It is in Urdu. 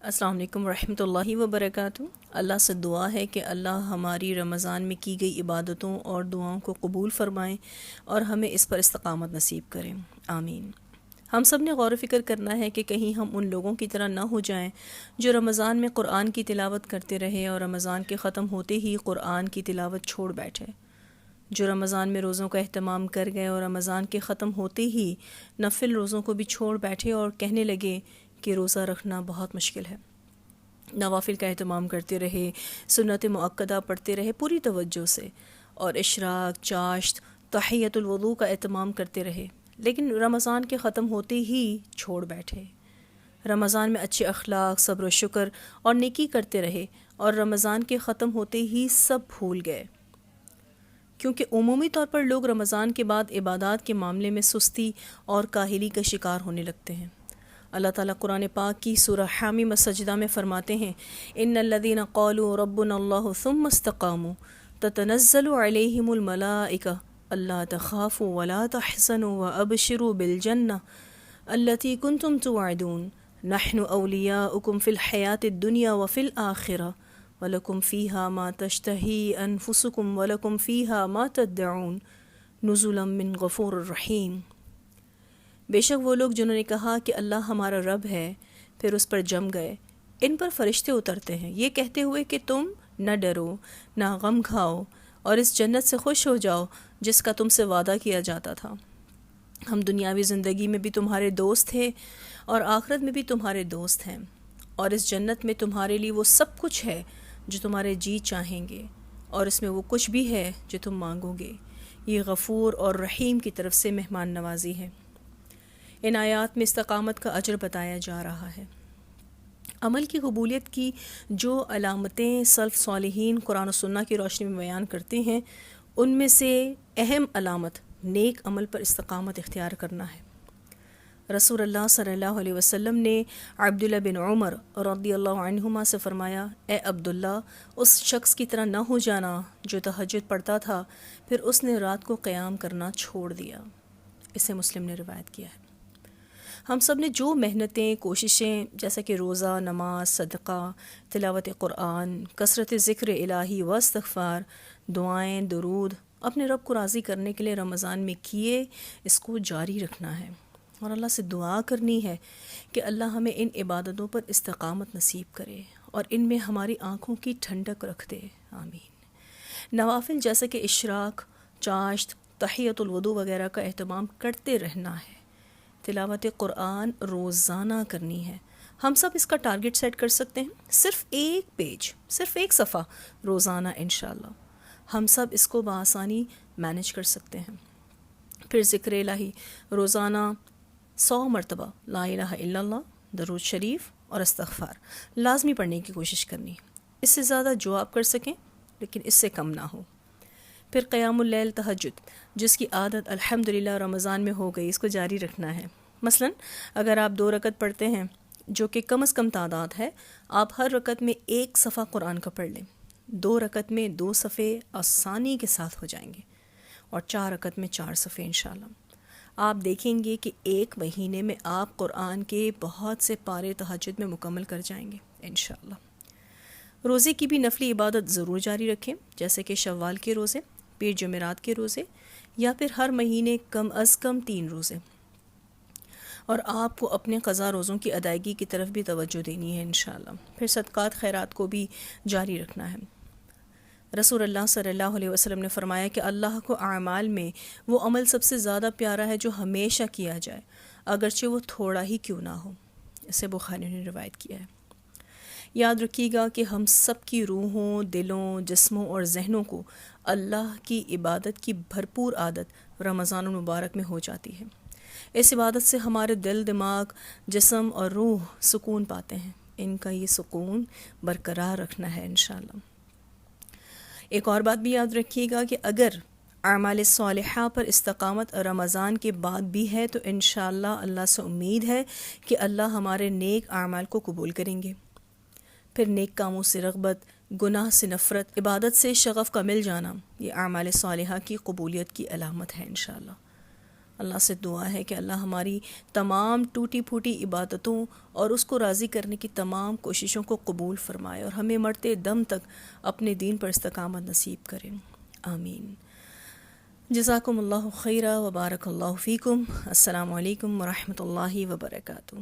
السلام علیکم ورحمۃ اللہ وبرکاتہ۔ اللہ سے دعا ہے کہ اللہ ہماری رمضان میں کی گئی عبادتوں اور دعاؤں کو قبول فرمائیں اور ہمیں اس پر استقامت نصیب کریں، آمین۔ ہم سب نے غور و فکر کرنا ہے کہ کہیں ہم ان لوگوں کی طرح نہ ہو جائیں جو رمضان میں قرآن کی تلاوت کرتے رہے اور رمضان کے ختم ہوتے ہی قرآن کی تلاوت چھوڑ بیٹھے، جو رمضان میں روزوں کا اہتمام کر گئے اور رمضان کے ختم ہوتے ہی نفل روزوں کو بھی چھوڑ بیٹھے اور کہنے لگے کہ روزہ رکھنا بہت مشکل ہے۔ نوافل کا اہتمام کرتے رہے، سنت مؤکدہ پڑھتے رہے پوری توجہ سے، اور اشراق، چاشت، تحیۃ الوضو کا اہتمام کرتے رہے، لیکن رمضان کے ختم ہوتے ہی چھوڑ بیٹھے۔ رمضان میں اچھے اخلاق، صبر و شکر اور نیکی کرتے رہے اور رمضان کے ختم ہوتے ہی سب بھول گئے، کیونکہ عمومی طور پر لوگ رمضان کے بعد عبادات کے معاملے میں سستی اور کاہلی کا شکار ہونے لگتے ہیں۔ اللہ تعالیٰ قرآن پاک کی سورہ حامیم السجدہ میں فرماتے ہیں، ان الذین قالوا ربنا اللہ ثم استقاموا تتنزل علیہم الملائکہ الا تخافوا ولا تحزنوا وابشروا بالجنہ التی کنتم توعدون نحن اولیاؤکم فی الحیاۃ الدنیا وفی الآخرہ وَلَكُمْ فِيهَا مَا تَشْتَهِي أَنفُسُكُمْ وَلَكُمْ فِيهَا مَا تَدَّعُونَ نُزُلًا مِّن غَفُورٍ رَحِيمٍ۔ بے شک وہ لوگ جنہوں نے کہا کہ اللہ ہمارا رب ہے، پھر اس پر جم گئے، ان پر فرشتے اترتے ہیں یہ کہتے ہوئے کہ تم نہ ڈرو، نہ غم کھاؤ اور اس جنت سے خوش ہو جاؤ جس کا تم سے وعدہ کیا جاتا تھا۔ ہم دنیاوی زندگی میں بھی تمہارے دوست تھے اور آخرت میں بھی تمہارے دوست ہیں، اور اس جنت میں تمہارے لیے وہ سب کچھ ہے جو تمہارے جی چاہیں گے، اور اس میں وہ کچھ بھی ہے جو تم مانگو گے۔ یہ غفور اور رحیم کی طرف سے مہمان نوازی ہے۔ ان آیات میں استقامت کا اجر بتایا جا رہا ہے۔ عمل کی قبولیت کی جو علامتیں سلف صالحین قرآن و سنہ کی روشنی میں بیان کرتے ہیں، ان میں سے اہم علامت نیک عمل پر استقامت اختیار کرنا ہے۔ رسول اللہ صلی اللہ علیہ وسلم نے عبداللہ بن عمر رضی اللہ عنہما سے فرمایا، اے عبداللہ، اس شخص کی طرح نہ ہو جانا جو تہجد پڑھتا تھا پھر اس نے رات کو قیام کرنا چھوڑ دیا۔ اسے مسلم نے روایت کیا ہے۔ ہم سب نے جو محنتیں، کوششیں جیسا کہ روزہ، نماز، صدقہ، تلاوت قرآن، کثرت ذکر الہی و استغفار، دعائیں، درود اپنے رب کو راضی کرنے کے لیے رمضان میں کیے، اس کو جاری رکھنا ہے اور اللہ سے دعا کرنی ہے کہ اللہ ہمیں ان عبادتوں پر استقامت نصیب کرے اور ان میں ہماری آنکھوں کی ٹھنڈک رکھ دے، آمین۔ نوافل جیسا کہ اشراق، چاشت، تحیۃ الوضو وغیرہ کا اہتمام کرتے رہنا ہے۔ تلاوت قرآن روزانہ کرنی ہے۔ ہم سب اس کا ٹارگٹ سیٹ کر سکتے ہیں، صرف ایک پیج، صرف ایک صفحہ روزانہ انشاءاللہ ہم سب اس کو بآسانی مینج کر سکتے ہیں۔ پھر ذکر الہی روزانہ 100 مرتبہ لا الہ الا اللہ، درود شریف اور استغفار لازمی پڑھنے کی کوشش کرنی، اس سے زیادہ جو آپ کر سکیں لیکن اس سے کم نہ ہو۔ پھر قیام اللیل، تہجد، جس کی عادت الحمدللہ رمضان میں ہو گئی، اس کو جاری رکھنا ہے۔ مثلا اگر آپ 2 رکعت پڑھتے ہیں جو کہ کم از کم تعداد ہے، آپ ہر رکعت میں 1 صفحہ قرآن کا پڑھ لیں، 2 رکعت میں 2 صفحے آسانی کے ساتھ ہو جائیں گے، اور 4 رکعت میں 4 صفحے انشاءاللہ۔ آپ دیکھیں گے کہ 1 مہینے میں آپ قرآن کے بہت سے پارے تہجد میں مکمل کر جائیں گے انشاءاللہ۔ روزے کی بھی نفلی عبادت ضرور جاری رکھیں، جیسے کہ شوال کے روزے، پیر جمعرات کے روزے، یا پھر ہر مہینے کم از کم 3 روزے، اور آپ کو اپنے قضا روزوں کی ادائیگی کی طرف بھی توجہ دینی ہے انشاءاللہ۔ پھر صدقات خیرات کو بھی جاری رکھنا ہے۔ رسول اللہ صلی اللہ علیہ وسلم نے فرمایا کہ اللہ کو اعمال میں وہ عمل سب سے زیادہ پیارا ہے جو ہمیشہ کیا جائے، اگرچہ وہ تھوڑا ہی کیوں نہ ہو۔ اسے بخاری نے روایت کیا ہے۔ یاد رکھیے گا کہ ہم سب کی روحوں، دلوں، جسموں اور ذہنوں کو اللہ کی عبادت کی بھرپور عادت رمضان المبارک میں ہو جاتی ہے۔ اس عبادت سے ہمارے دل، دماغ، جسم اور روح سکون پاتے ہیں۔ ان کا یہ سکون برقرار رکھنا ہے انشاءاللہ۔ ایک اور بات بھی یاد رکھیے گا کہ اگر اعمال صالحہ پر استقامت رمضان کے بعد بھی ہے تو انشاءاللہ اللہ سے امید ہے کہ اللہ ہمارے نیک اعمال کو قبول کریں گے۔ پھر نیک کاموں سے رغبت، گناہ سے نفرت، عبادت سے شغف کا مل جانا، یہ اعمال صالحہ کی قبولیت کی علامت ہے انشاءاللہ۔ اللہ سے دعا ہے کہ اللہ ہماری تمام ٹوٹی پھوٹی عبادتوں اور اس کو راضی کرنے کی تمام کوششوں کو قبول فرمائے اور ہمیں مرتے دم تک اپنے دین پر استقامت نصیب کرے، آمین۔ جزاکم اللہ خیرا وبارک اللہ فیکم۔ السلام علیکم ورحمۃ اللہ وبرکاتہ۔